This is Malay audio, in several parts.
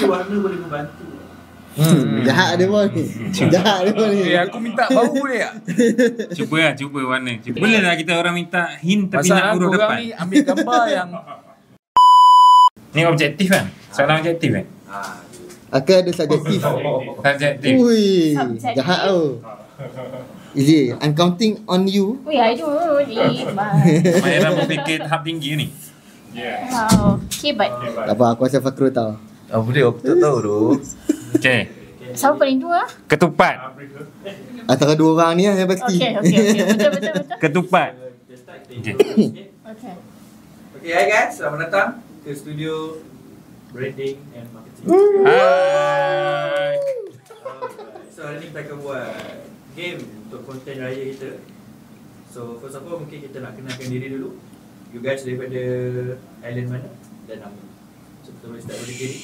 warna boleh membantu. Jahat dia pun. Jahat dia pun ni. Aku minta bau boleh tak? Cuba warna. Boleh lah kita orang minta hint tapi Pasal nak huruf korang depan. ni ambil gambar yang Ni objektif kan? Soalan objektif kan? Akan ada subjektif. Subjektif. Ui, Subjektif. jahat tau. Easy, I'm counting on you. Weh, I don't really. Mahirah berfikir tahap tinggi ni. Wow. Okay, but Tak apa, aku rasa Fakrul tahu. apa dia? Aku tak tahu tu. Okay. siapa paling tua? Ketupat. Antara dua orang ni lah yang pasti. Okay. Betul. Ketupat. Okay. Okay. Okay, hi guys, selamat datang ke studio branding and marketing. Hai. So hari ni kita akan buat game untuk konten raya kita. So first of all mungkin kita nak kenalkan diri dulu. You guys daripada island mana dan nama. So kita boleh start dari kiri.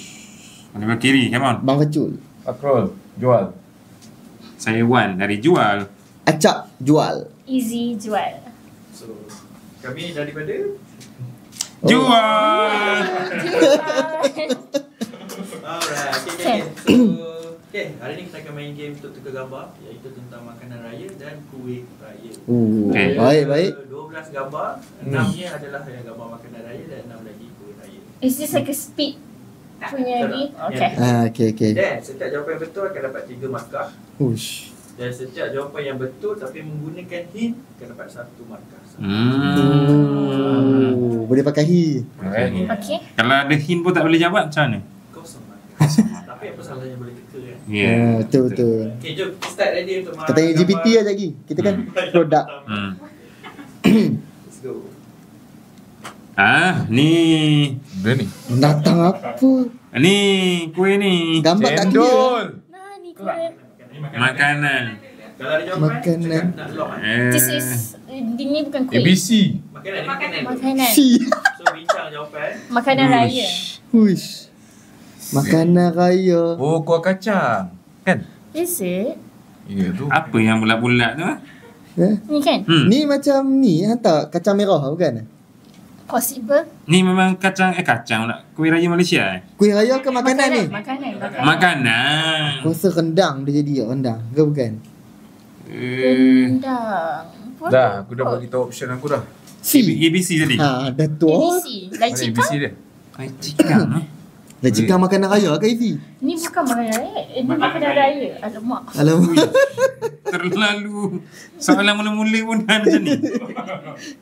Mana kiri, come on. Bang Facul. Akrol, jual. Saya Wan dari Jual. Acap jual. Easy jual. So kami daripada Jual. alright, okay. So okay, hari ni kita akan main game untuk tukar gambar iaitu tentang makanan raya dan kuih raya. Okay. Baik. 12 gambar, 6-nya adalah yang gambar makanan raya dan 6 lagi kuih raya. Is this like a speed punya game? Okay. Okay. Dan setiap jawapan yang betul akan dapat 3 markah. Ush. Dan setiap jawapan yang betul tapi menggunakan hint akan dapat 1 markah. Oh, boleh pakai hi. Okay. Kalau ada hint pun tak boleh jawab macam mana? Kosong markah. Tapi apa salahnya boleh teka kan? Ya. Betul. Okay, jom kita start ready untuk Kita tanya GPT aja lagi. Kita kan produk. Let's go. Ni. Dia ni. Datang apa? Ni kuih ni. Gambar tak clear. Cendol. Nah, ni correct. Makanan. Kalau ada jawapan, Makanan. cakap nak lock This is ini bukan kuih. ABC. Makanan. Makanan. So bincang jawapan. Makanan raya. Ush. Makanan raya. Oh, kuah kacang. Kan? Is it? Ya tu. Apa yang bulat-bulat tu? Ni kan? Ni macam ni hantar kacang merah bukan? Possible. Ni memang kacang pula. Kuih raya Malaysia Kuih raya ke makanan ni? Makanan. Aku rasa rendang dia jadi rendang ke bukan? Rendang. Dah, aku dah bagi tahu option aku dah. ABC tadi. Dah tu. ABC. Like Mana ABC chicken? dia? Chicken Dah cakap makanan raya ke Izi? Ni bukan makanan raya. Ini makanan raya. Alamak. Alamak. Terlalu soalan mula-mula pun dah macam ni.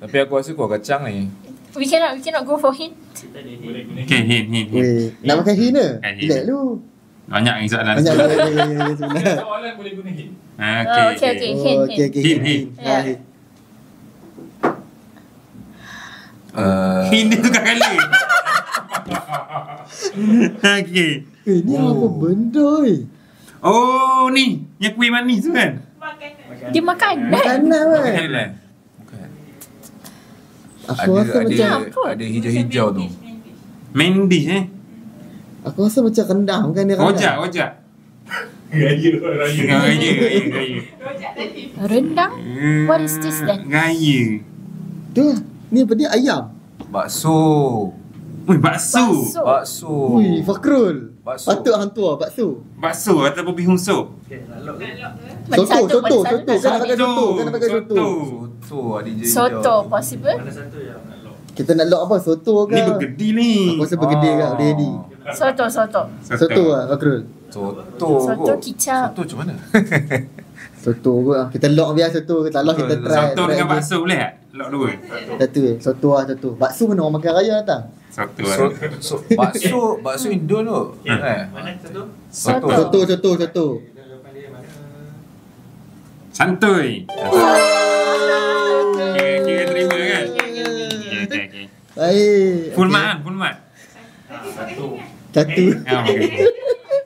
Tapi aku rasa kuah kacang ni. We cannot go for hint. Kita ada hint. Okay, hint. Weh, nak pakai hin ke? Pakai hin. Relax lu. Banyak ni soalan. Banyak sebenarnya. Soalan boleh guna hint. Okay. Oh, Hint. Hin. Ya. Hint dia tukar kali. Okay. Ni apa benda Oh ni, yang kuih manis tu kan? Dia makan. Makanan kan? Bukan. Aku rasa macam Ada hijau-hijau tu. Main dish Aku rasa macam rendang kan dia rendang. Rojak. Raya. Rendang? What is this then? Raya. Tu, ni apa dia ayam. Bakso. Ui, bakso. Bakso. Ui, Fakrul. Bakso. Patut hang tua bakso. Bakso ataupun bihun sup. Okay, nak lock ke? Soto. Mana Kena pakai soto. Kena pakai soto. Soto ada hijau-hijau. Soto possible? Mana satu yang nak lock? Kita nak lock apa? Soto ke? Ni bergedi ni. Aku rasa bergedil kat ready. Soto. Soto lah Fakrul. Soto kicap. Soto macam mana? Soto kot lah. Kita lock biar soto. Kita lock kita try. Soto dengan bakso boleh tak? Lock dua. Satu soto lah soto. Bakso mana orang makan raya datang? Soto Bakso Indon tu. Mana satu? Soto. Jawapan dia mana? Santuy. Kira terima kan? Okay. Baik. Full mat. Satu. Satu. Okay.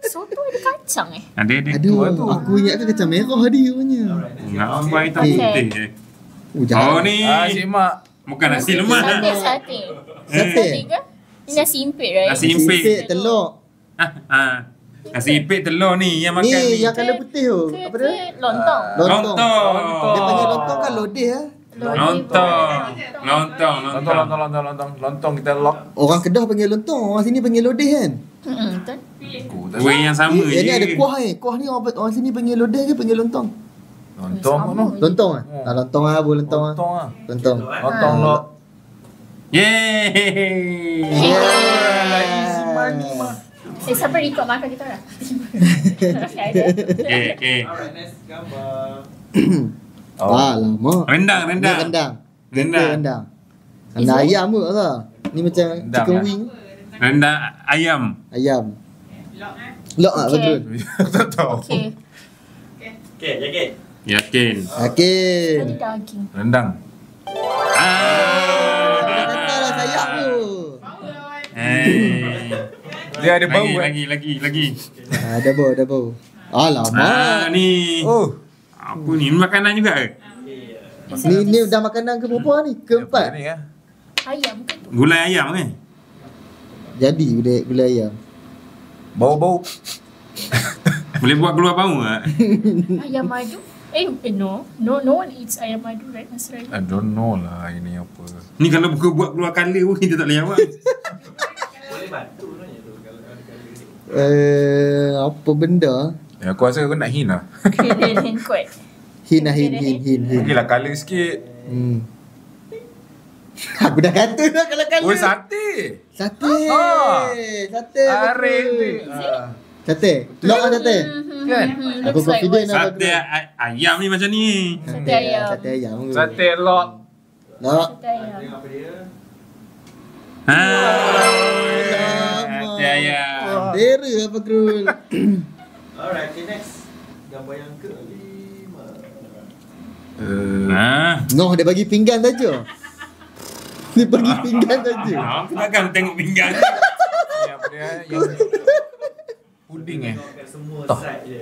Soto ada kacang Ada. Aduh, aku ingat ke kacang merah dia punya. Nampak hitam Okay. putih je. Jahat. Oh ni. Cik Mak. Bukan nasi lemak. Sate. Sate. Ke? Ini nasi impit right? Nasi impit. telur. Nasi impit telur ni yang makan Ni ni. yang colour putih tu. Apa dia? Lontong. Lontong. Lontong. Dia panggil lontong kan lodeh ah. Lontong. Lontong kita lock. Orang Kedah panggil lontong, orang sini panggil lodeh kan? Betul. Aku tak Kuih yang sama je. Ini ada kuah ni. Kuah ni orang sini panggil lodeh ke panggil lontong? Lontong Sama. mana? Lontong ah? Ah lontong ah, bu lontong ah. Lontong ah. Lontong. Lontong lock. Yeay. Easy money mah. Siapa record makan kita orang? Okay. Okay. Alright, next gambar. Ah lama. Rendang. Ni rendang. Rendang. Rendang. Rendang ayam ke tak? Ni macam Rendang, chicken eh? wing. Rendang ayam. Ayam. Lock ah Okay. Badrul. Tak tahu. Okay. Okay, jaket. Yakin. Okey. Tadi daging. Rendang. Dah kata lah sayap tu. Dia ada bau kan? Lagi. Ah dah bau. Alamak. Ni. Oh. Apa ni? Ni makanan juga ke? Ni dah makanan ke berapa ni? Keempat. Ni kan? Ayam bukan tu. Gulai ayam kan? Jadi gulai ayam. Bau-bau. Boleh buat keluar bau tak? Ayam madu. No one eats ayam madu, right? Australia. I don't know lah ini apa. Ni kalau buat keluar colour pun kita tak boleh jawab. Boleh bantu sebenarnya tu kalau ada kali ni. Apa benda? Ya, aku rasa aku nak hin lah. Hin kuat. Hin. Okey lah, colour sikit. Aku dah kata dah kalau kali. Oh, sate. Sate. Ah. Sate. Arif betul. ni. Sate. Lock ah sate. Kan? Aku Looks like confident lah. Sate ayam ni macam ni. Sate ayam. Sate ayam. Sate lock. Lock. Sate ayam. Tengok apa dia. Sate ayam. Dera apa Krul? Alright, okay, next. Gambar yang kelima. Noh dia bagi pinggan saja. Dia bagi pinggan saja. Aku takkan tengok pinggan. Ni apa dia? Yang puding Tengokkan semua side je.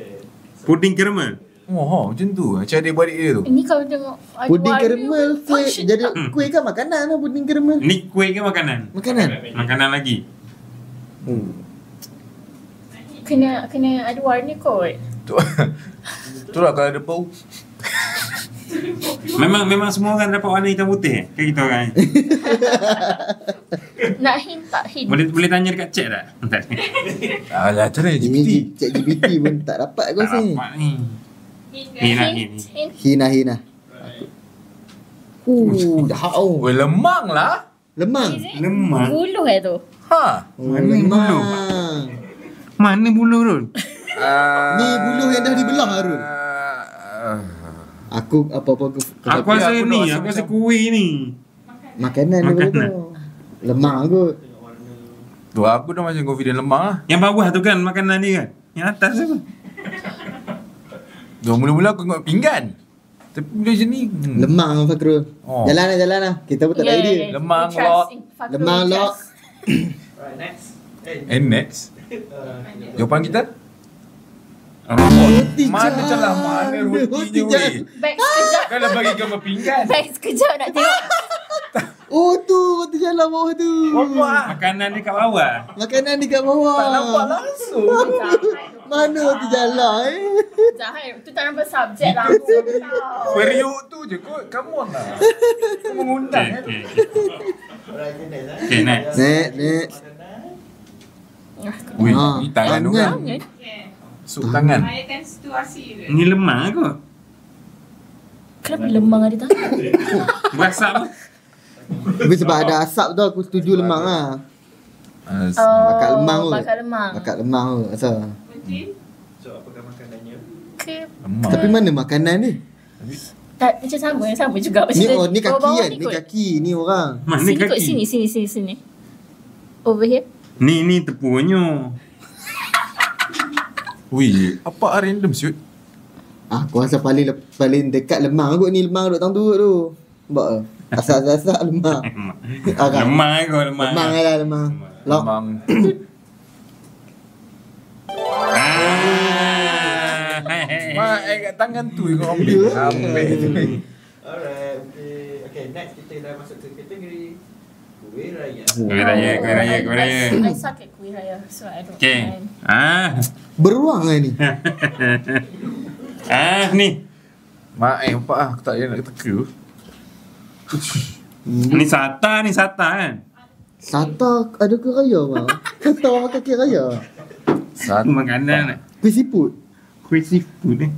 Puding caramel. Oh, macam tu. Macam adik-beradik dia tu. Ini kalau tengok Puding warna caramel kuih. function. Jadi kuih kan makanan lah puding caramel. Ni kuih ke makanan? Makanan. Makanan lagi. Kena ada warna kot. Tu lah kalau ada bau. Memang semua orang dapat warna hitam putih ke kita orang? Nak hint tak hint? Boleh tanya dekat chat tak? Tak. Alah, macam mana GPT? Ini Cik GPT pun tak dapat aku Tak rasa ni. dapat ni. Hina. Hina. Dah Oh, lemang lah. lemang. Lemah. Buluh tu. Ha. Mana bulu? Mana bulu Rul? Ni buluh yang dah dibelah Harun. Aku apa-apa Aku rasa aku ni, rasa aku rasa macam- kuih ni. makanan ni Makanan. betul. Lemang kot. Tengok warna. Tu aku dah macam confident lemang lah. Yang bawah tu kan makanan ni kan? Yang atas tu. Tu mula-mula aku tengok pinggan. Tapi bila macam ni Lemang Fakrul. Oh. Jalan lah. Kita pun tak ada idea. Lemang, lock. Lemang, lock. Alright, next. And next, Uh, jawapan kita? Roti Mana jam. jalan mana rotinya jam. weh? Back sekejap. Kalau bagi gambar pinggan. Back sekejap nak tengok. Oh tu roti jalan bawah tu. Apa? Makanan ni kat bawah. Makanan dekat bawah. Tak nampak langsung. Mana roti jalan Zahir, tu tak nampak subjek langsung tau. Periuk tu je kot. Come on lah. Kau mengundang kan? Okay. alright, okay, next. Okay, next. Next. Wih, Ah, ni tangan tangan. orang. Sup tangan. Bayangkan situasi dia. Ni lemah kot. Kenapa lemang ada tangan? Berasap apa? Tapi sebab ada asap tu aku setuju lemang lah. Ah, Bakar lemang kot. Bakar lemang. Bakar lemang tu asal. Kunci. So, apakah makanannya? Ke lemang. Tapi mana makanan ni? tak macam sama juga macam Ni kaki bawah-bawah kan? ni Ni kot. kaki ni orang. Mana Sini kot, kaki? sini. Over here. Ni tepungnya. Wih, apa random siut? Aku rasa paling dekat lemang kot ni. Lemang duduk tang turut tu. Nampak ke? Asap-asap lemang. Kan? Lemah kot lemah. Lemang lah lemang. Lock. Lemang. Mak, kat tangan tu kau ambil. Ambil tu. Alright, okay, next kita dah masuk ke kategori kuih raya. Kuih raya. I suck at kuih raya, so I don't. Okay. Beruang lah ni. Ni. Mak, apa aku tak nak teka. Ni sata kan. Sata ada ke raya mah? Sata makan kek raya. Satu Makanan Kuih siput. kuih seafood ni.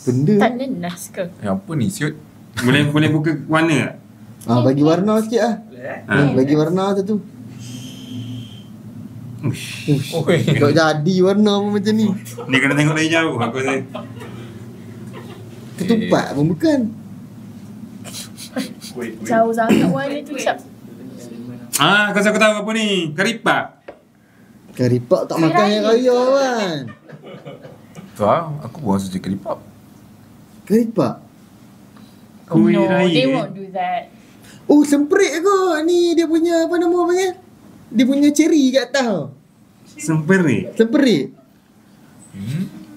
Benda. Tak nenas ke? apa ni siut? Boleh buka warna tak? Bagi warna sikit lah. Boleh eh? Bagi warna tu. Ush. Oi. Tak jadi warna pun macam ni. Ni kena tengok dari jauh aku rasa. Ketupat pun bukan. Jauh sangat warna tu cap. Kau aku tahu apa ni? Karipak. Karipak tak makan yang raya kan. Tu aku pun rasa cakap lipap. Karipak. Kuih No, raya. they won't do that. Oh, semprit kot. Ni dia punya apa nama panggil? Dia punya cherry kat atas tau. Semperik. Semperit.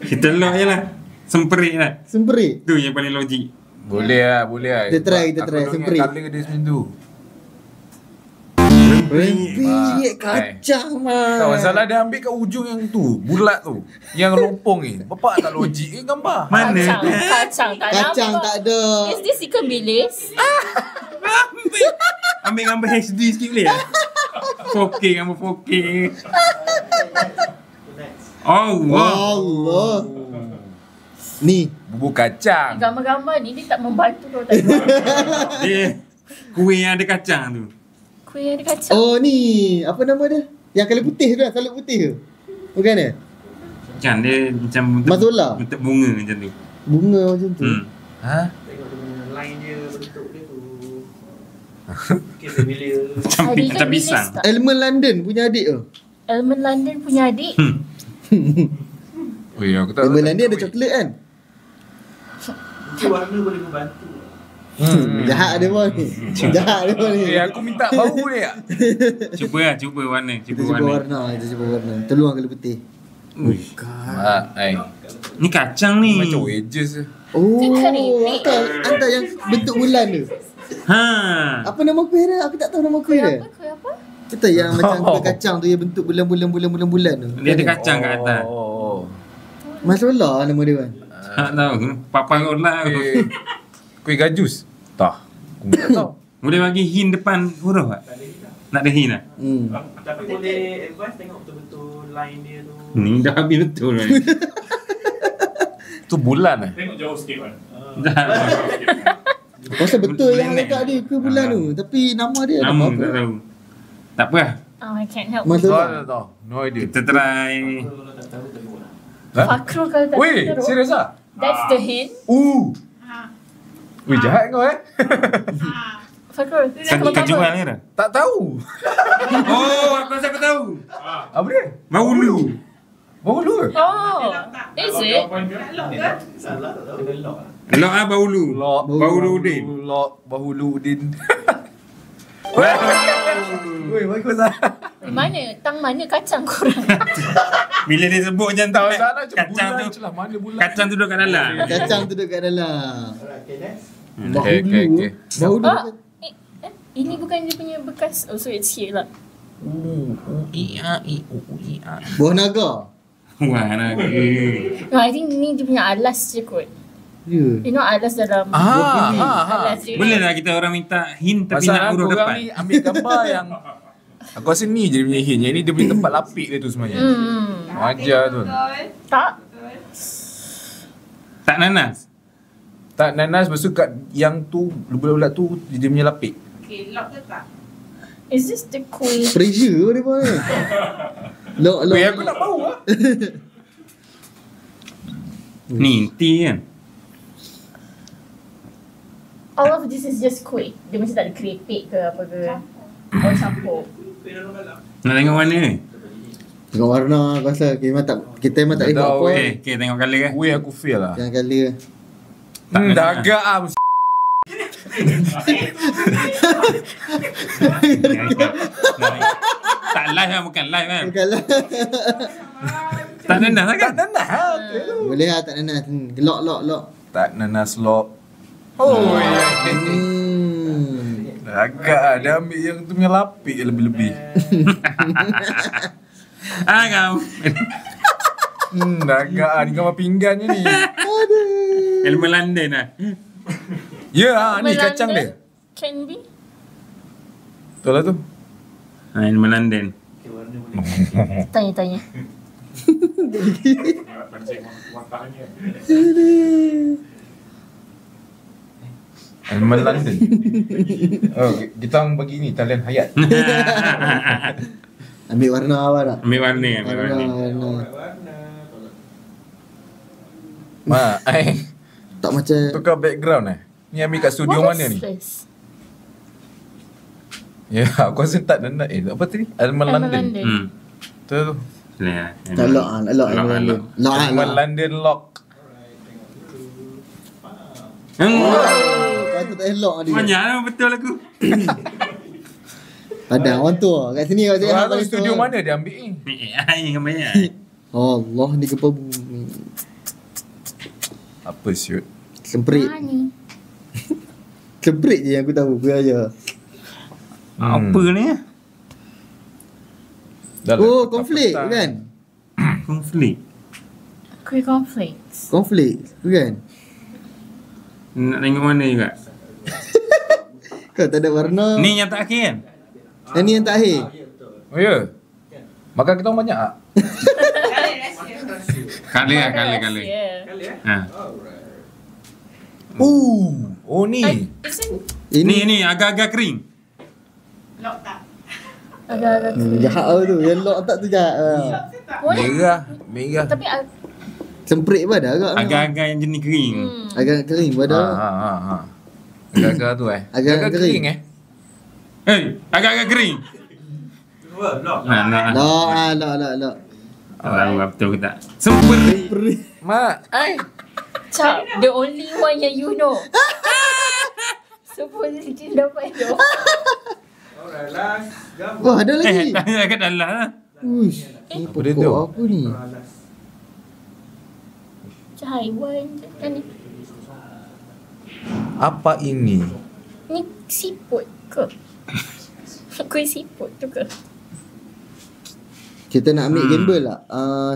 Kita lock je lah. Semperik lah. Semperit. Tu yang paling logik. Boleh lah. Kita try, kita try. Aku Semprit. ingat colour dia macam tu. Rempit kacang mah. Tak masalah dia ambil kat ujung yang tu. Bulat tu. Yang lompong ni. Bapak tak logik ke gambar? Mana? Kacang tak Kacang nampak. tak ada. Is this ikan bilis? Ambil gambar HD sikit boleh tak? 4K gambar 4K. Allah. Allah. Ni. Bubur kacang. Gambar-gambar ni dia tak membantu kalau tak Dia kuih yang ada kacang tu. kuih yang ada kacang. Oh ni. Apa nama dia? Yang colour putih tu lah. Colour putih tu. Bukan dia? Kan dia macam Mazola. bentuk bunga macam tu. Bunga macam tu. Ha? Tengok dia punya line dia, bentuk dia tu. Okay, familiar. Macam, Ada ikan macam bilis pisang. tak? Element London punya adik tu. Element London punya adik. Oi, aku tak Element London ada coklat kan? Mungkin warna boleh membantu. Jahat dia pun ni. Jahat dia pun ni. aku minta bau dia. Cuba warna. Kita cuba warna. Kita cuba warna. Telur colour putih. Uish. Ni kacang ni. Macam wedges je. Oh, keripik. hantar yang bentuk bulan tu. Ha. Apa nama kuih dia? Aku tak tahu nama kuih dia. Kuih apa? Betul yang macam kuih kacang tu yang bentuk bulan-bulan tu. Dia ada kacang kat atas. Oh. Masalah nama dia kan. Tak tahu. Papa kau lah. Kuih gajus. Tak. Aku tak tahu. Boleh bagi hint depan huruf tak? Nak ada hint tak? Tapi boleh advance tengok betul-betul line dia tu. Ni dah habis betul kan? Tu bulan eh. Tengok jauh sikit kan. Pasal betul yang Bulan letak dia ke bulan tu. Tapi nama dia Nama apa? tak tahu. Tak apa lah. Oh, I can't help. Tak Masalah. tahu. No idea. Kita try. Kalau tak tahu, tengok lah. Fakrul kalau tak Weh, teruk. serius ah? That's the hint. Weh, jahat kau eh? Fakrul. Kan jual ni dah. Tak tahu. Oh, aku rasa aku tahu. Apa dia? Bahulu. Baru lu ke? Oh, is it? Salah tak tahu. Kena lock lah. Lok ah bahulu. Bahulu Udin. Lok Bahulu Udin. Weh, bagus lah. Mana? Tang mana kacang korang? Bila dia sebut macam tu, Tak salah macam kacang bulan tu. je lah. Mana bulan? Kacang tu duduk kat dalam. Kacang tu duduk kat dalam. Alright, okay, next. Bahulu. Bahulu. Ah, ini bukan dia punya bekas. Oh, so it's here lah. Buah naga. Wah, nak. No, I think ni dia punya alas je kot. Ya. You know alas dalam alas dia. Boleh lah kita orang minta hint tapi Pasal nak huruf korang depan. ni ambil gambar yang aku rasa ni je dia punya hint. Yang ni dia punya tempat lapik dia tu sebenarnya. Ajar tu. Tak. Tak nanas. Tak nanas lepas tu kat yang tu bulat-bulat tu dia punya lapik. Okay, lock ke tak? Is this the kuih? Pressure dia pun. Lok. Weh, aku nak bau lah. Ni tea kan. All of this is just kuih. Dia macam tak ada keripik ke apa ke. Or campur. Nak tengok warna ni. Tengok warna aku rasa kita memang tak Tak tengok tahu, apa. Okay, tengok colour kan. Weh, aku fail lah. Jangan kali. Dah agak ah. Tak live kan, bukan live kan. Bukanlah. Tak nanas lah kan. Tak nanas lah. Boleh lah tak nanas. Lok. Tak nanas lok. Oh, dah agak lah. Dia ambil yang tu punya lapik lebih-lebih. Ah kau. Dah agak lah. Ni gambar pinggannya ni. Elemen London lah. Ya, ni kacang dia. Can be. Betul lah tu. Animal London. Okay, warna boleh. Tanya-tanya. Animal London. Oh, kita orang bagi ni talian hayat. Ambil warna awal tak? Ambil warna, ambil warna. Warna. Warna. Mak, Tak macam tukar background Ni ambil kat studio What mana is ni? this? Ya, aku rasa tak nak. Apa tadi? Animal London. Betul tu. Lah. tak lock ah, lock Lock. Animal London lock. Patut tak lock dia. Banyak lah betul aku. Padahal orang tua kat sini kat sini. Orang tu studio mana dia ambil ni? AI kan banyak. Allah ni gempa bumi. Apa siut? Semprit. Ni. Semprit je yang aku tahu. Gue aja. Apa ni? Dah lah, Oh, petang- konflik petang. kan? Konflik. Kuih cornflakes. Konflik kan? Nak tengok mana juga. Kau tak ada warna. Ni yang tak akhir kan? Yang ni yang tak akhir. Ya, betul. Oh ya? Makan kita orang banyak tak? Kali rahsia. Kali lah, kali. Kali ya? Ha. Alright. Oh ni. Ni agak-agak kering. Lock tak? Agak-agak Jahat lah tu. Yang lock tak tu jahat. boleh. Merah. Tapi Semprit pun ada agak. Agak-agak yang jenis kering. Agak kering pun ada. Ha. Agak-agak tu Agak-agak kering. Agak-agak kering. Dua, lock. Nak. Lock. Tak tahu betul ke tak. Semprit. Mak, Cap, the only one yang you know. Supposedly dia dapat tu. Alright, last. Gambar. Wah, ada lagi. Tanya kat dalam lah. Uish. Ni Apa dia tu? pokok apa ni? Last. Macam haiwan je kan ni. apa ini? Ni siput ke? Kuih siput tu ke? Kita nak ambil gamble tak?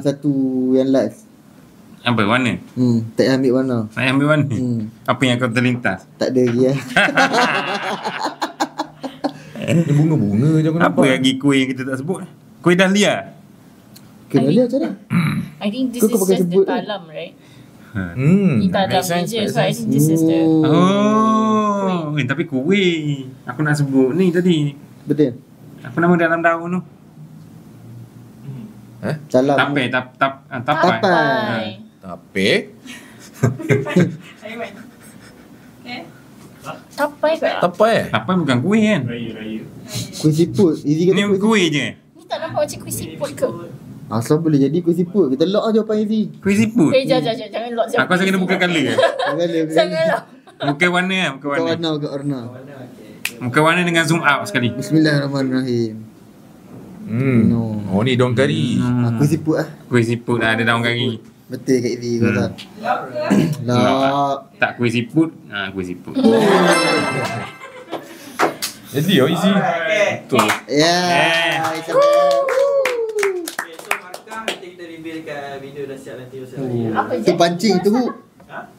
Satu yang last. Apa warna? Tak payah ambil warna. Saya ambil warna. Apa yang kau terlintas? Tak ada lagi lah. Ni bunga-bunga je aku Apa nampak. lagi kuih yang kita tak sebut? Kuih dahlia. Kena lihat macam mana? I think this Kau is pakai just sebut the tu. talam, right? Make Di talam sense, je. make So I sense. think this is the... Oh, tapi kuih. Aku nak sebut ni tadi. Betul. Apa nama dalam daun tu? Salam. Tapai. Tapai. Tapi Haiwan. Okay. Tapai ke? tapai Tapai bukan kuih kan? Kuih siput. Easy kata Ni kuih siput. kuih je. Ni tak nampak macam kuih siput ke? Asal boleh jadi kuih siput. Kita lock je jawapan easy. Kuih siput. Jangan lock Aku rasa kena buka colour ke? Jangan lock. Bukan warna lah, bukan Bukan warna. warna, bukan warna. Bukan warna dengan zoom out sekali. Bismillahirrahmanirrahim. No. Oh ni daun kari. Kuih siput lah. Kuih siput dah ada daun kari. Betul Kak Easy kau tak? Lock ke? Lock. Tak kuih siput, kuih siput. Jadi easy. Okay. Betul. Ya. Okay, so markah nanti kita reveal kat video dah siap nanti Ustaz. Apa je? Tu pancing tu.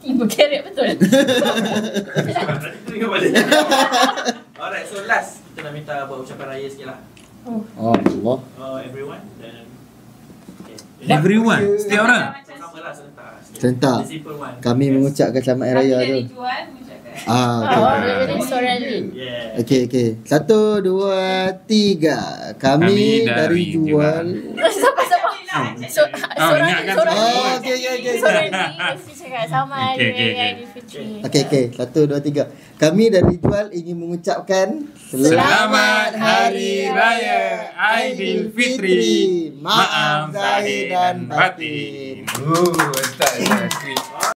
Tiba carrot betul. Alright, so last kita nak minta buat ucapan raya sikit lah. Allah. Everyone dan Everyone, setiap orang. sama lah serentak. Serentak. The simple one. Kami mengucapkan selamat hari raya Kami dari tu. jual mengucapkan. Jadi seorang ni. Yeah. Okey. 1, 2, 3. Kami dari jual. Sabar. Seorang ingatkan ni. Seorang Oh, ni. okey. Seorang ni. Mesti cakap sama hari Okay. raya Aidilfitri. Okey. 1, 2, 3. Kami dari jual ingin mengucapkan Selamat Hari Raya Aidilfitri. Maaf zahir dan batin. Start.